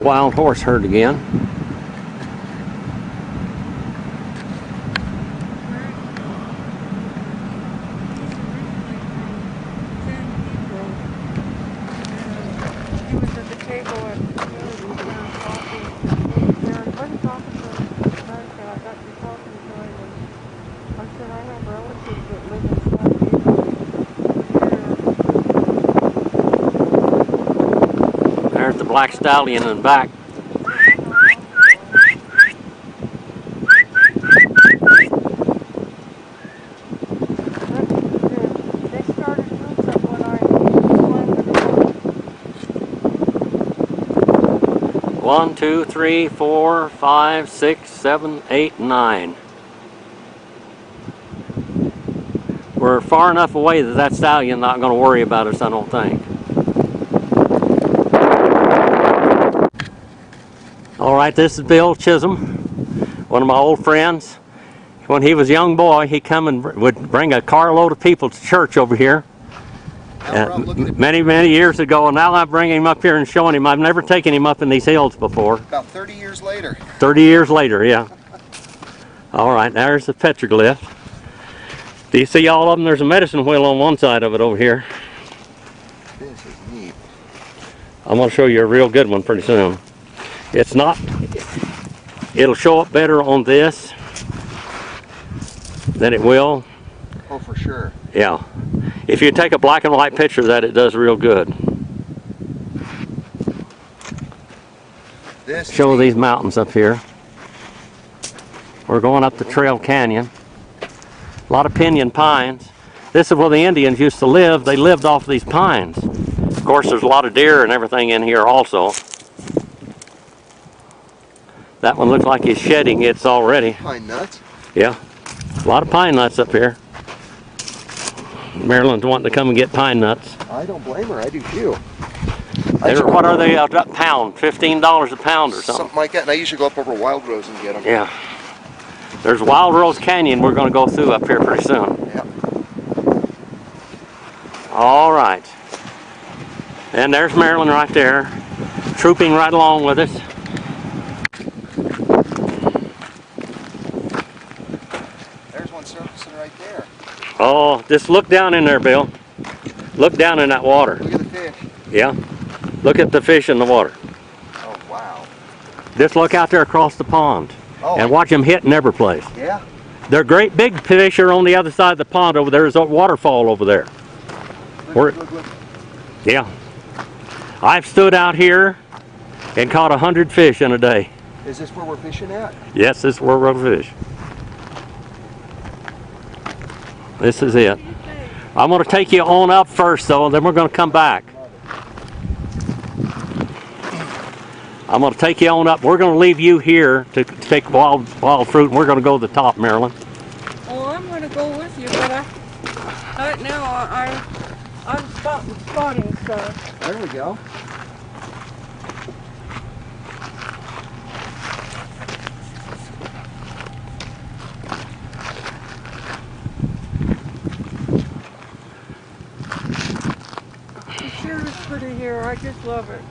Wild horse herd again. He was at the table at the community down talking. And I wasn't talking to him at first, and I got to talking to him, and I said, I have relatives that live in San Diego. There's the black stallion in the back. They started Road-Trip when I climbed 1, 2, 3, 4, 5, 6, 7, 8, 9. We're far enough away that that stallion not going to worry about us, I don't think. All right, this is Bill Chisholm, one of my old friends. When he was a young boy, he come and would bring a carload of people to church over here. Many years ago, and now I'm bringing him up here and showing him. I've never taken him up in these hills before. About 30 years later. 30 years later, yeah. All right, there's the petroglyph. Do you see all of them? There's a medicine wheel on one side of it over here. This is neat. I'm going to show you a real good one pretty soon. It's not, it'll show up better on this than it will. Oh, for sure. Yeah. If you take a black and white picture of that, it does real good. Show these mountains up here. We're going up the Trail Canyon. A lot of pinyon pines. This is where the Indians used to live. They lived off these pines. Of course, there's a lot of deer and everything in here also. That one looks like he's shedding its already. Pine nuts? Yeah. A lot of pine nuts up here. Marilyn's wanting to come and get pine nuts. I don't blame her. I do too. What are they a pound? $15 a pound or something? Something like that. And I usually go up over Wild Rose and get them. Yeah. There's Wild Rose Canyon we're going to go through up here pretty soon. Yeah. All right. And there's Marilyn right there, trooping right along with us. There's one surfacing right there. Oh, just look down in there, Bill. Look down in that water. Look at the fish. Yeah. Look at the fish in the water. Oh, wow. Just look out there across the pond. Oh, and watch them hit in every place. Yeah. They're great big fish are on the other side of the pond over there. There's a waterfall over there. Look. Yeah. I've stood out here and caught 100 fish in a day. Is this where we're fishing at? Yes, this is where we're fish. This is it. I'm going to take you on up first, though, and then we're going to come back. I'm going to take you on up. We're going to leave you here to take wild fruit, and we're going to go to the top, Marilyn. Oh, I'm going to go with you, but right now I'm spotting stuff. There we go. It sure is pretty here. I just love it.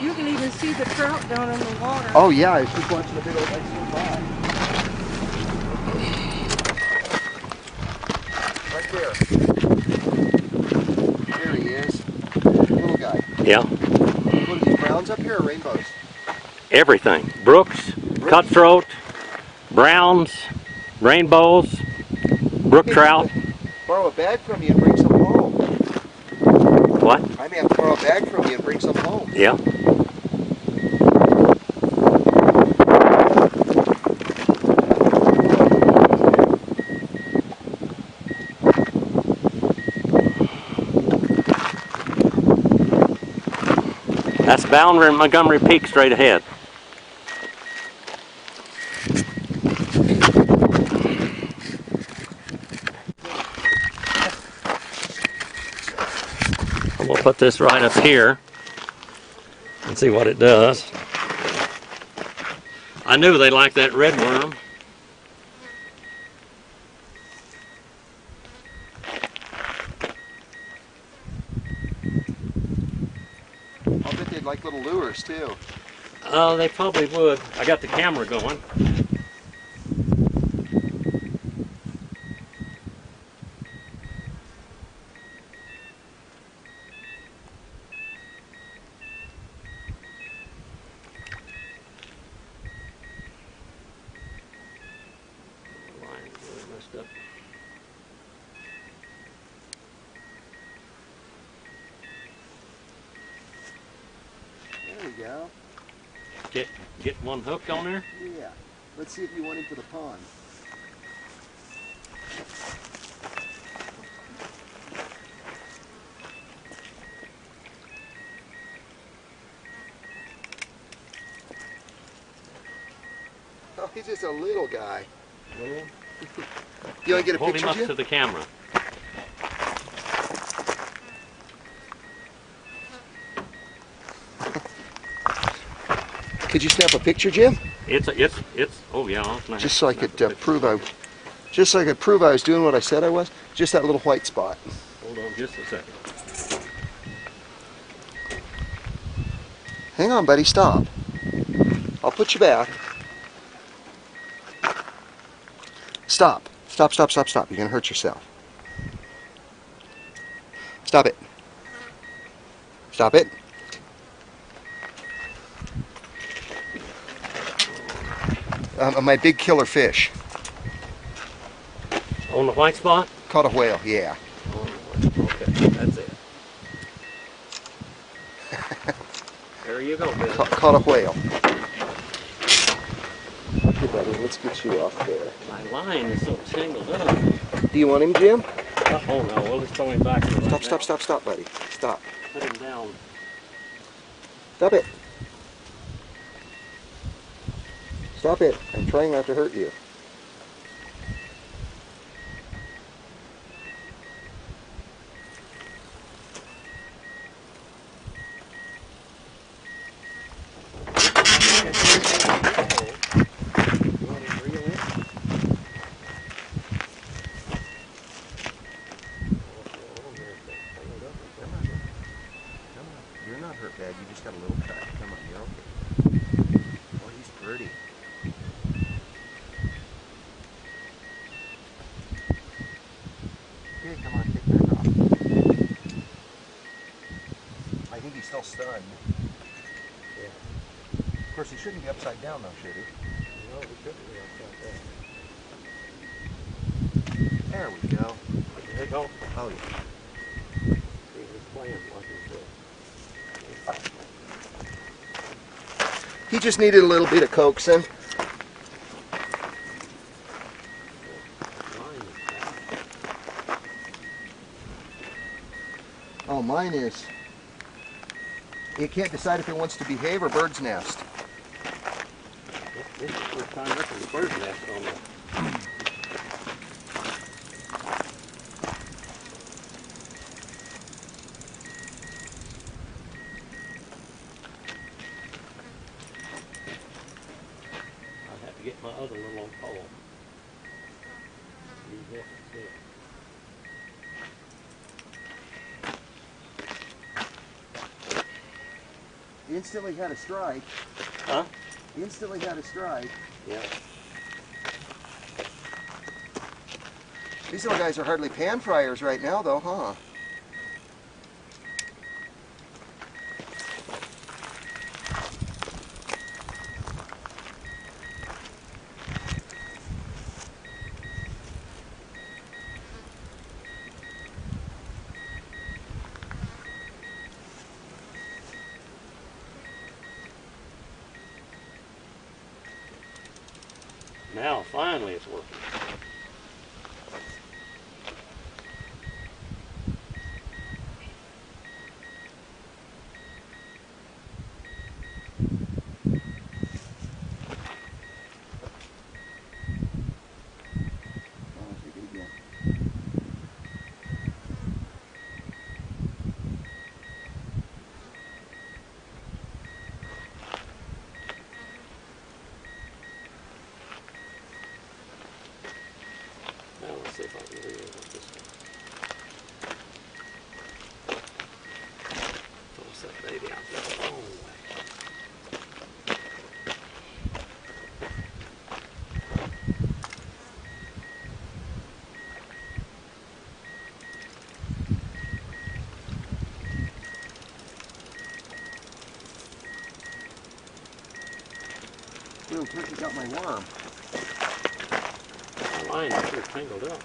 You can even see the trout down in the water. Oh yeah, I was just watching a big old ice go by. Right there. There he is. Little guy. Yeah. What are these, browns up here or rainbows? Everything. Brooks, cutthroat, browns, rainbows, brook trout. Borrow a bag from you and bring some home. What? I may have to borrow a bag from you and bring some home. Yeah. That's Boundary and Montgomery Peak straight ahead. I'm going to put this right up here and see what it does. I knew they liked that red worm. they'd like little lures too. Oh, they probably would. I got the camera going. Line's really messed up. There we go. Get one hooked on there. Yeah. Let's see if you want into the pond. Oh, he's just a little guy. Well, You want to get a hold picture, him up Jim? to the camera. Could you snap a picture, Jim? It's oh yeah. I'll snap- Just so I snap could a picture. prove I was doing what I said I was. Just that little white spot. Hold on just a second. Hang on, buddy. Stop. I'll put you back. Stop. Stop, stop, stop, stop. You're going to hurt yourself. Stop it. Stop it. My big killer fish. On the white spot? Caught a whale, yeah. Okay, that's it. There you go, Bill. Caught a whale. Here, buddy, let's get you off there. My line is so tangled up. Do you want him, Jim? Oh no, we'll just throw him back. Stop, stop, stop, stop, buddy. Stop. Put him down. Stop it. Stop it. I'm trying not to hurt you. You're not hurt bad. You just got a little cut. Come on, you're okay. Oh, he's pretty. Okay, come on, take that off. I think he's still stunned. Yeah. Of course, he shouldn't be upside down, though, should he? No, we shouldn't be upside down. There we go. There you go. Oh, yeah. He was playing like he said. He just needed a little bit of coaxing. Oh, mine is. It can't decide if it wants to behave or bird's nest. This is the first time this is a bird's nest on the... I have to get my other little pole. Use this instead. Instantly had a strike. Huh? Instantly had a strike. Yeah. These little guys are hardly pan fryers right now, though, huh? Now, finally, it's working. Little turkey got my worm. The line is here tangled up.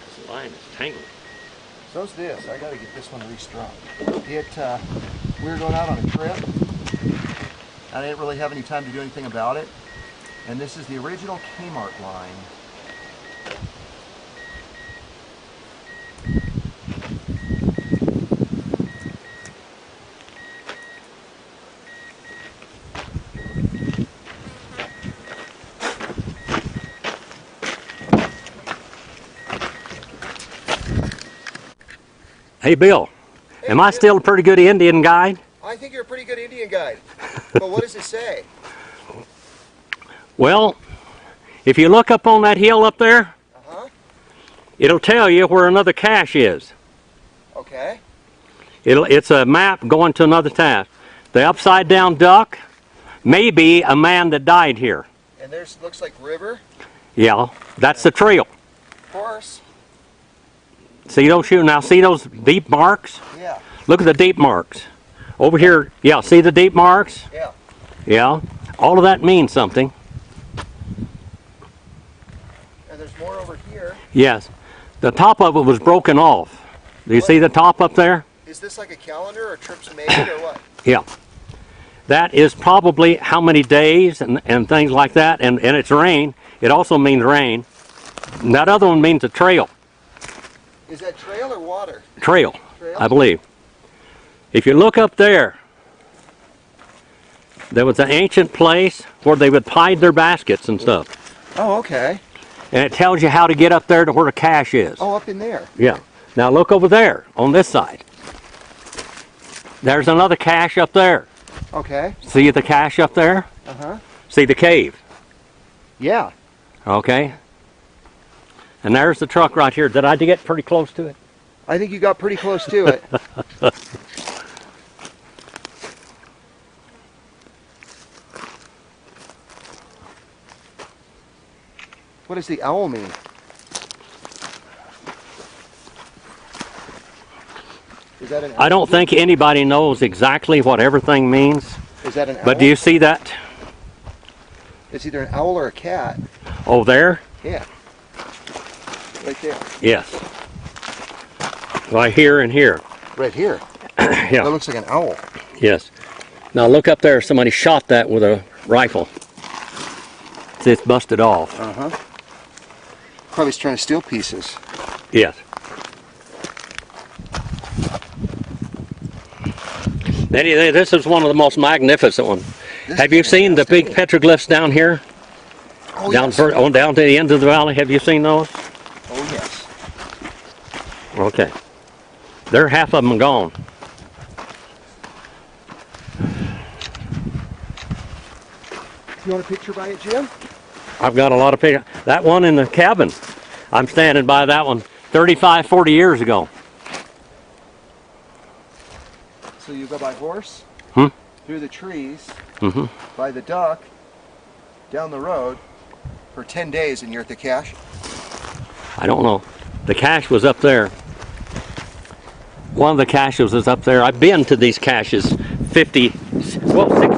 This line is tangled. So's this. I gotta get this one restrung. We were going out on a trip. I didn't really have any time to do anything about it. And this is the original Kmart line. Hey Bill, am I still a pretty good Indian guide? I think you're a pretty good Indian guide. But what does it say? Well, if you look up on that hill up there, it'll tell you where another cache is. Okay. It's a map going to another task. The upside down duck may be a man that died here. And there's looks like river. Yeah, that's the trail. Of course. See those shoes? Now see those deep marks? Yeah. Look at the deep marks. Over here, yeah, see the deep marks? Yeah. Yeah. All of that means something. And there's more over here. Yes. The top of it was broken off. Do you see the top up there? Is this like a calendar or trips made or what? Yeah. That is probably how many days and things like that. And it's rain. It also means rain. And that other one means a trail. Is that trail or water? Trail, Trail? I believe. If you look up there, there was an ancient place where they would hide their baskets and stuff. Oh, okay. And it tells you how to get up there to where the cache is. Oh, up in there. Yeah. Now look over there on this side. There's another cache up there. Okay. See the cache up there? Uh-huh. See the cave? Yeah. Okay. And there's the truck right here. Did I get pretty close to it? I think you got pretty close to it. What does the owl mean? Is that an owl? I don't think anybody knows exactly what everything means. Is that an owl? But do you see that? It's either an owl or a cat. Oh, there? Yeah. Right there. Yes. Right here and here. Right here. Yeah. That looks like an owl. Yes. Now look up there. Somebody shot that with a rifle. It's busted off. Uh-huh. Probably was trying to steal pieces. Yes. Anyway, this is one of the most magnificent ones. Have you seen the big petroglyphs down here? Oh, down yes. down to the end of the valley? Have you seen those? Oh, yes. Okay. They're half of them gone. You want a picture by it, Jim? I've got a lot of pictures. That one in the cabin, I'm standing by that one 35, 40 years ago. So you go by horse, Hmm? through the trees, Mm-hmm. by the duck, down the road, for 10 days and you're at the cache? I don't know. The cache was up there. One of the caches was up there. I've been to these caches 60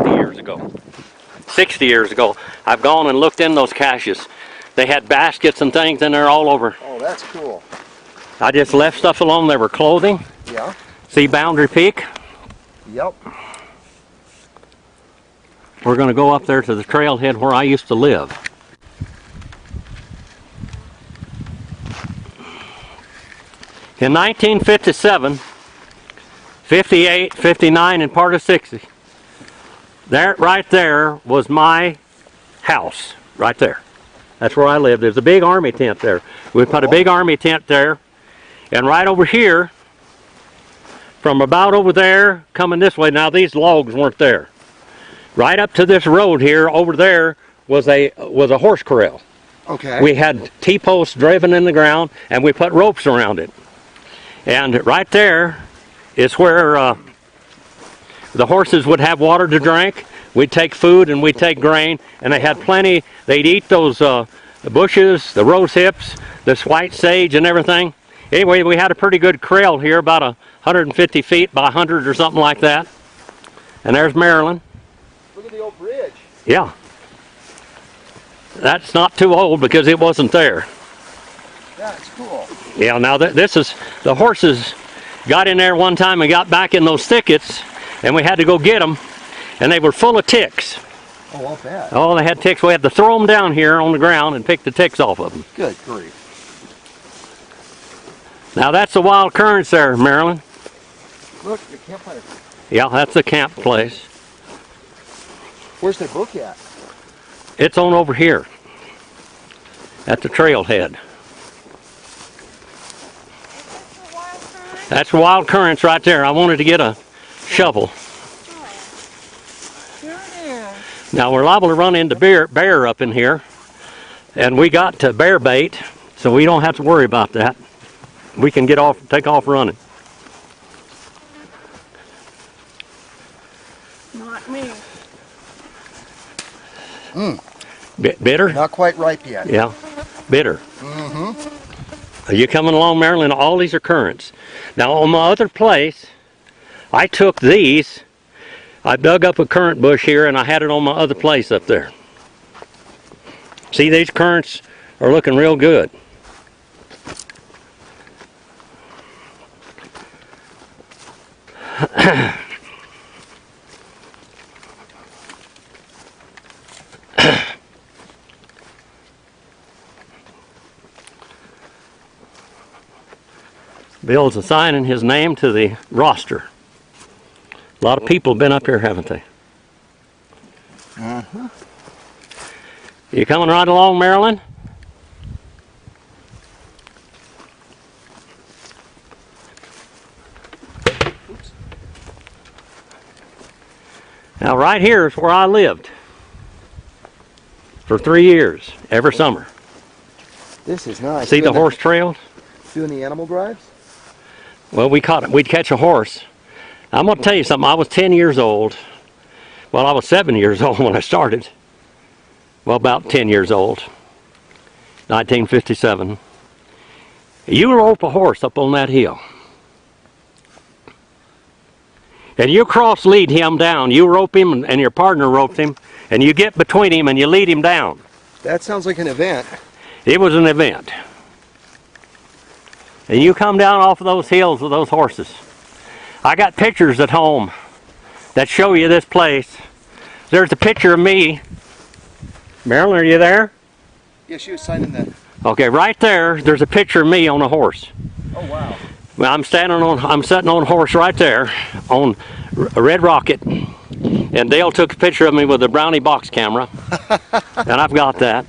years ago. 60 years ago. I've gone and looked in those caches. They had baskets and things in there all over. Oh, that's cool. I just left stuff alone. There were clothing. Yeah. See Boundary Peak? Yep. We're going to go up there to the trailhead where I used to live. In 1957, 58, 59, and part of 60, right there was my house, right there. That's where I lived. There's a big army tent there. We put a big army tent there, and right over here, from about over there, coming this way, now these logs weren't there. Right up to this road here, over there, was a horse corral. Okay. We had T-posts driven in the ground, and we put ropes around it. And right there It's where the horses would have water to drink. We'd take food and we'd take grain, and they had plenty. They'd eat those the bushes, the rose hips, this white sage and everything. Anyway, we had a pretty good kraal here, about 150 feet by 100 or something like that. And there's Maryland. Look at the old bridge. Yeah. That's not too old because it wasn't there. That's cool. Yeah, now this is, the horses got in there one time and got back in those thickets, and we had to go get them, and they were full of ticks. Oh, I'll bet. Oh, they had ticks. We had to throw them down here on the ground and pick the ticks off of them. Good grief. Now that's the wild currents there, Marilyn. Look, the campfire. Yeah, that's the camp place. Where's their book at? It's on over here at the trailhead. That's wild currants right there. I wanted to get a shovel. Here it is. Now we're liable to run into bear up in here, and we got to bear bait, so we don't have to worry about that. We can take off running. Not me. Bitter? Not quite ripe yet. Yeah, bitter. Are you coming along, Marilyn? All these are currants. Now on my other place, I took these, I dug up a currant bush here and I had it on my other place up there. See, these currants are looking real good. Bill's assigning his name to the roster. A lot of people have been up here, haven't they? You coming right along, Marilyn? Oops. Now right here is where I lived for 3 years, every summer. This is nice. See the horse trails? Doing the animal drives? Well, we'd catch a horse. I'm going to tell you something. I was 10 years old. Well, I was 7 years old when I started. Well, about 10 years old. 1957. You rope a horse up on that hill. And you cross-lead him down. You rope him and your partner roped him. And you get between him and you lead him down. That sounds like an event. It was an event. And you come down off of those hills with those horses. I got pictures at home that show you this place. There's a picture of me. Marilyn, are you there? Yeah, she was signing the... Okay, right there, there's a picture of me on a horse. Oh, wow. Well, I'm sitting on a horse right there on a Red Rocket. And Dale took a picture of me with a Brownie box camera. And I've got that.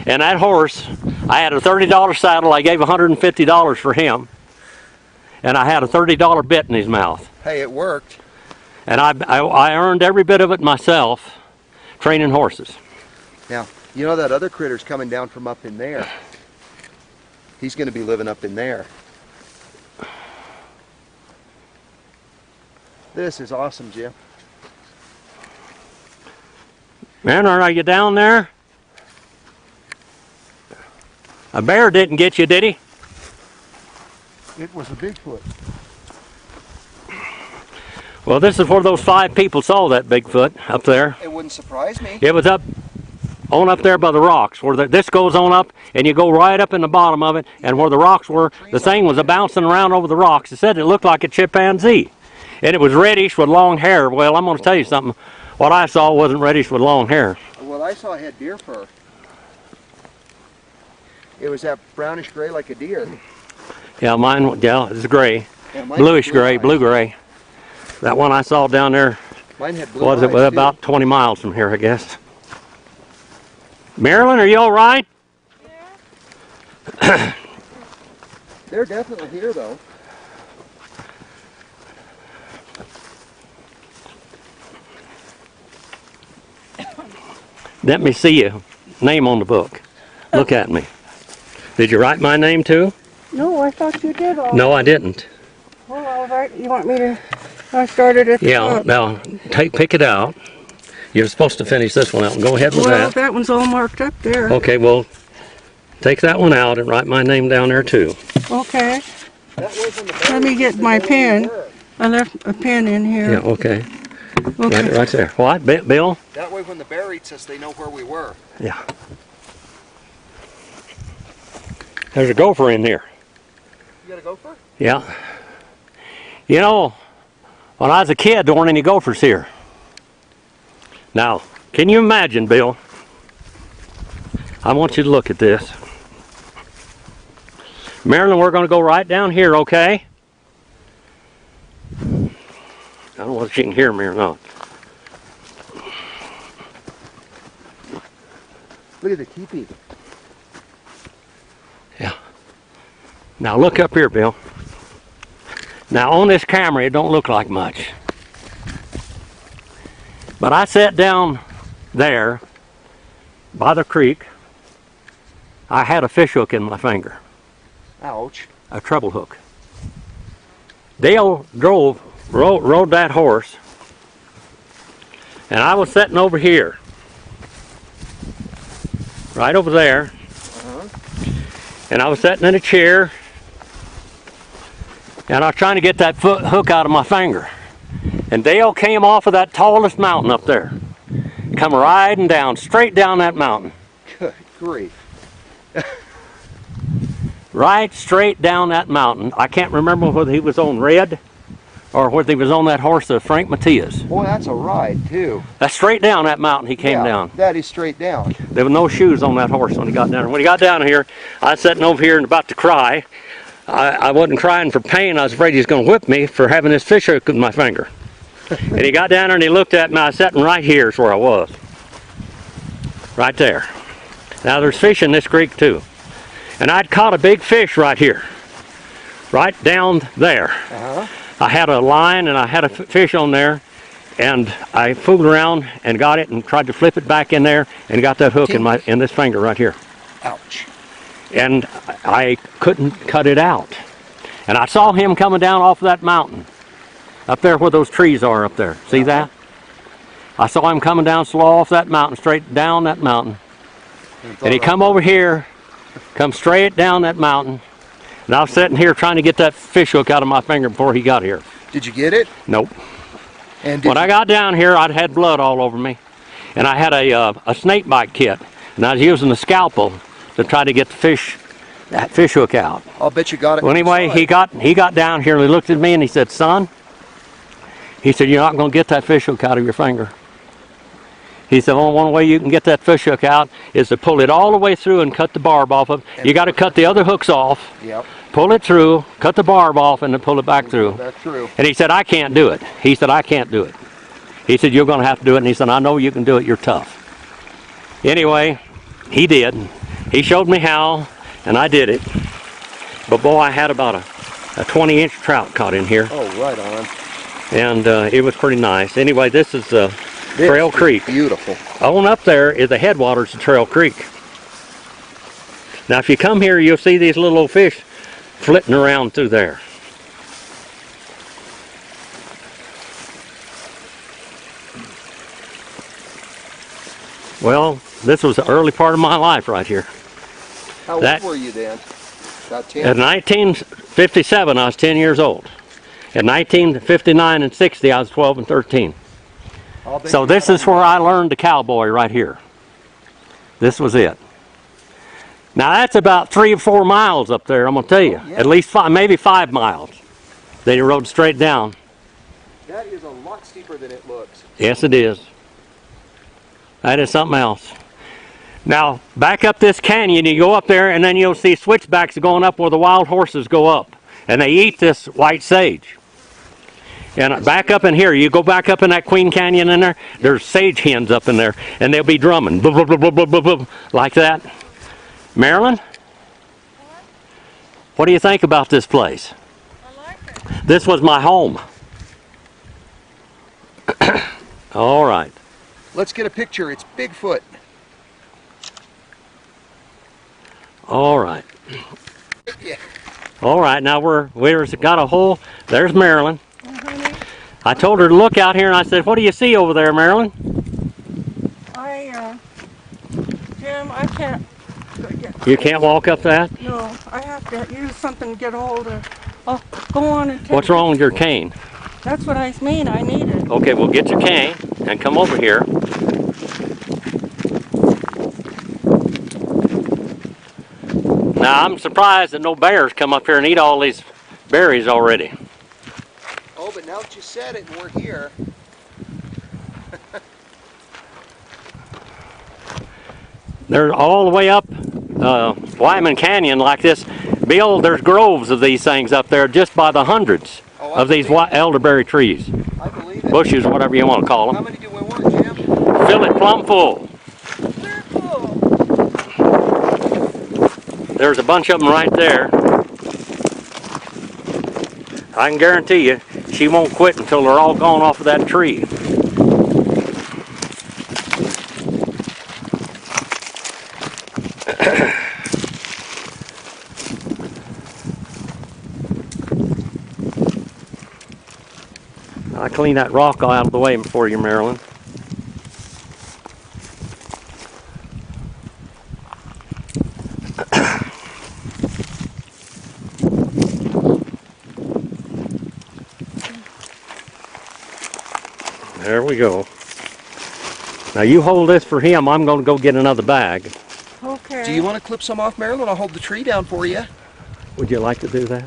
And that horse, I had a $30 saddle. I gave $150 for him. And I had a $30 bit in his mouth. Hey, it worked. And I earned every bit of it myself, training horses. Now, you know that other critter's coming down from up in there. He's going to be living up in there. This is awesome, Jim. Man, are you down there? A bear didn't get you, did he? It was a Bigfoot. Well, this is where those 5 people saw that Bigfoot up there. It wouldn't surprise me. It was up there by the rocks, where this goes on up, and you go right up in the bottom of it, and where the rocks were, the thing was bouncing around over the rocks. It said it looked like a chimpanzee, and it was reddish with long hair. Well, I'm going to tell you something. What I saw wasn't reddish with long hair. What I saw had deer fur. It was that brownish gray like a deer. Yeah, mine, yeah, it's gray. Yeah, mine Bluish had blue gray, eyes. blue-gray. That one I saw down there, Mine had blue was it eyes, too. about 20 miles from here, I guess. Marilyn, are you all right? Yeah. They're definitely here, though. Let me see your name on the book. Look at me. Did you write my name too? No, I thought you did all. No, I didn't. Well, I All right, you want me to? I started at the Yeah, top. now pick it out. You're supposed to finish this one out. Go ahead with Well, that. that one's all marked up there. Okay, well, take that one out and write my name down there too. Okay. That way when the Let me get berries, my they know where we pen. were. I left a pen in here. Yeah, okay. Okay. Right there. What, Bill? That way when the bear eats us, they know where we were. Yeah. There's a gopher in here. You got a gopher? Yeah. You know, when I was a kid, there weren't any gophers here. Now, can you imagine, Bill? I want you to look at this. Marilyn, we're going to go right down here, okay? I don't know if she can hear me or not. Look at the teepee. Yeah. Now look up here, Bill. Now on this camera, it don't look like much. But I sat down there by the creek. I had a fish hook in my finger, Ouch. a treble hook. Dale rode that horse, and I was sitting over here, right over there, and I was sitting in a chair, and I was trying to get that hook out of my finger. And Dale came off of that tallest mountain up there, come riding down, straight down that mountain. Good grief. Right straight down that mountain. I can't remember whether he was on Red or whether he was on that horse, Frank Matias. Boy, that's a ride, too. That's straight down that mountain he came Yeah, down. That is straight down. There were no shoes on that horse when he got down there. When he got down here, I was sitting over here and about to cry. I wasn't crying for pain. I was afraid he was going to whip me for having this fish hook in my finger. And he got down there and he looked at me. I was sitting right here is where I was. Right there. Now there's fish in this creek too. And I'd caught a big fish right here. Right down there. I had a line and I had a fish on there. And I fooled around and got it and tried to flip it back in there and got that hook in this finger right here. Ouch. And I couldn't cut it out. And I saw him coming down off that mountain. Up there where those trees are up there. See that? I saw him coming down slow off that mountain, straight down that mountain. And he come over here, come straight down that mountain. And I was sitting here trying to get that fish hook out of my finger before he got here. Did you get it? Nope. And When I got down here, I'd had blood all over me. And I had a snake bite kit. And I was using a scalpel to try to get that fish hook out. I'll bet you got it. Well, anyway, he got down here and he looked at me and he said, "Son," he said, "you're not going to get that fish hook out of your finger." He said, "Only one way you can get that fish hook out is to pull it all the way through and cut the barb off of it. You got to cut the other hooks off, Yep. pull it through, cut the barb off, and then pull it back through." That's true. And he said, "I can't do it." He said, "I can't do it." He said, "You're going to have to do it." And he said, "I know you can do it. You're tough." Anyway, he did. He showed me how, and I did it. But boy, I had about a 20-inch trout caught in here, Oh, right on. and it was pretty nice. Anyway, this is Trail Creek. Beautiful. On up there is the headwaters of Trail Creek. Now, if you come here, you'll see these little old fish flitting around through there. Well, this was the early part of my life right here. How old were you then? About 10? In 1957, I was 10 years old. In 1959 and 60, I was 12 and 13. So this is where I learned the cowboy right here. This was it. Now that's about 3 or 4 miles up there, I'm going to tell you. Yeah. At least 5, maybe 5 miles. Then you rode straight down. That is a lot steeper than it looks. Yes, it is. That is something else. Now, back up this canyon, you go up there, and then you'll see switchbacks going up where the wild horses go up. And they eat this white sage. And back up in here, you go back up in that Queen Canyon in there, there's sage hens up in there, and they'll be drumming, blah, blah, blah, blah, blah, blah, blah, like that. Marilyn? What do you think about this place? I like it. This was my home. All right. Let's get a picture. It's Bigfoot. All right. Yeah. All right, now we've got a hole. There's Marilyn. Honey, I told her to look out here, and I said, "What do you see over there, Marilyn?" Jim, I can't. You can't walk up that. No, I have to use something to get a hold of. Oh, go on and take What's wrong with your cane? That's what I mean. I need it. Okay, well, get your cane and come over here. Now, I'm surprised that no bears come up here and eat all these berries already. Oh, but now that you said it and we're here. They're all the way up Wyman Canyon like this. Bill, there's groves of these things up there just by the hundreds of these elderberry trees. I believe it. Bushes, whatever you want to call How them. many do we want, Jim? Fill it plumb full. They're full. There's a bunch of them right there. I can guarantee you, she won't quit until they're all gone off of that tree. I clean that rock out of the way for you, Marilyn. There we go. Now you hold this for him. I'm going to go get another bag. Okay. Do you want to clip some off, Marilyn? I'll hold the tree down for you. Would you like to do that?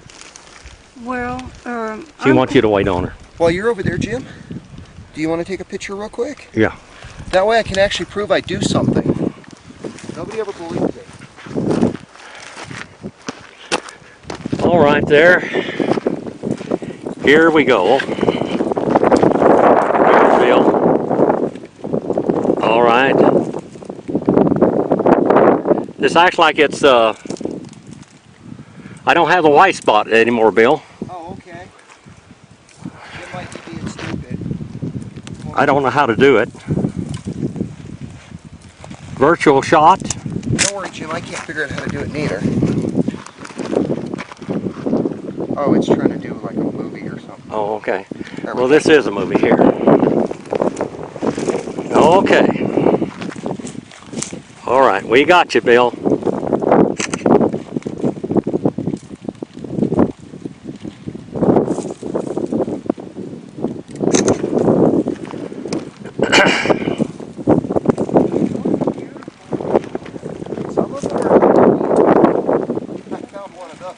Well, She wants you to wait on her. While you're over there, Jim, do you want to take a picture real quick? Yeah. That way I can actually prove I do something. Nobody ever believes it. All right, there. Here we go. Here's Bill. All right. This acts like it's, I don't have the white spot anymore, Bill. Oh, okay. It might be being stupid. I don't know how to do it. Virtual shot. Don't worry, Jim. I can't figure out how to do it neither. Oh, it's trying to do like a movie or something. Oh, okay. There we Well, go. this is a movie here. Okay. All right, we got you, Bill. Some of them are. I found one of them.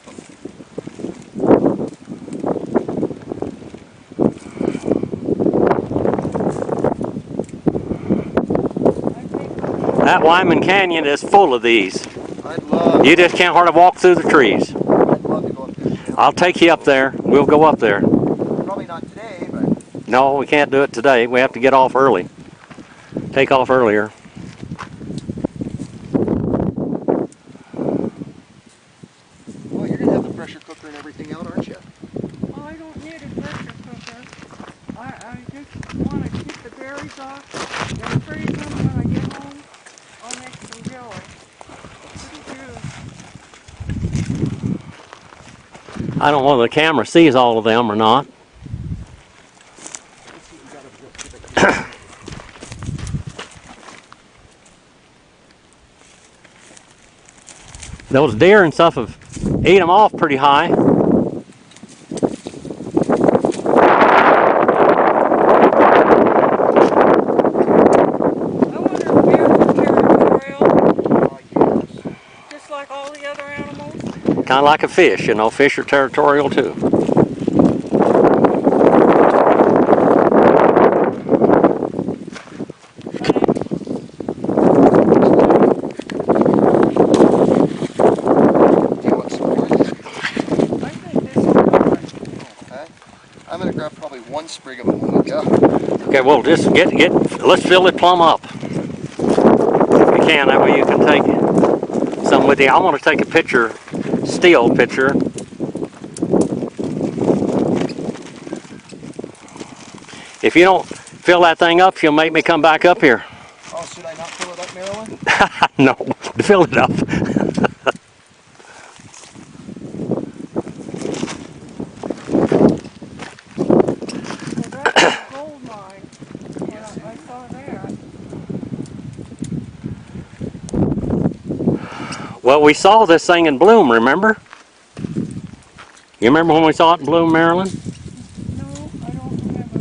That Wyman Canyon is full of these. I'd love. You just can't hardly walk through the trees. I'd love to go up there. I'll take you up there. We'll go up there. Probably not today, but. No, we can't do it today. We have to get off early. Take off earlier. Well, you're gonna have the pressure cooker and everything out, aren't you? Oh, I don't need a pressure cooker. I just want to keep the berries off and freeze them when I get home. I'll make some jelly. Pretty good. I don't know whether the camera sees all of them or not. Those deer and stuff have ate them off pretty high. I wonder if bears are territorial, just like all the other animals. Kind of like a fish, you know. Fish are territorial too. Do you want some more? I think this is good. Okay. I'm gonna grab probably one sprig of them when we go. Okay, well, just let's fill it plumb up. If you can, that way you can take some with you. I want to take a picture, still picture. If you don't fill that thing up, you'll make me come back up here. Oh, should I not fill it up, Marilyn? No, fill it up. Well, we saw this thing in bloom, remember? You remember when we saw it in bloom, Marilyn? No, I don't remember.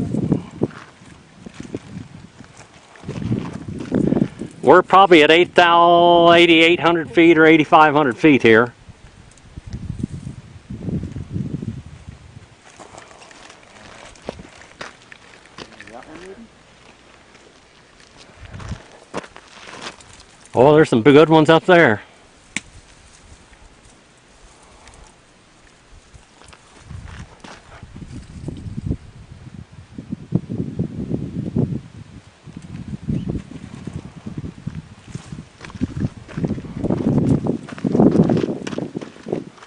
We're probably at 8,800 feet or 8,500 feet here. Oh, there's some good ones up there.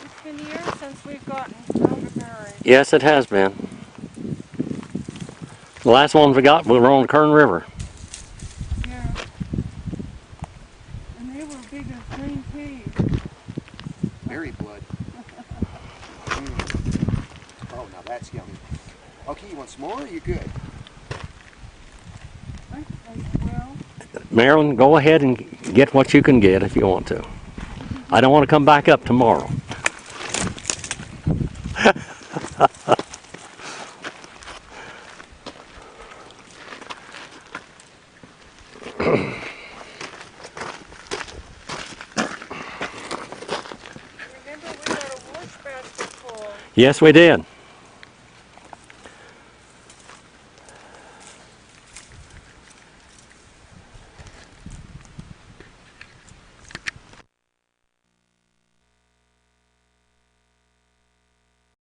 It's been years since we've gotten elderberry. Yes, it has been. The last ones we got were on the Kern River. Yeah. And they were big as green peas. Berry blood. Oh, now that's yummy. Okay, you want some more or you good? Well, Marilyn, go ahead and get what you can get if you want to. I don't want to come back up tomorrow. remember we got a wash basket full. Yes, we did.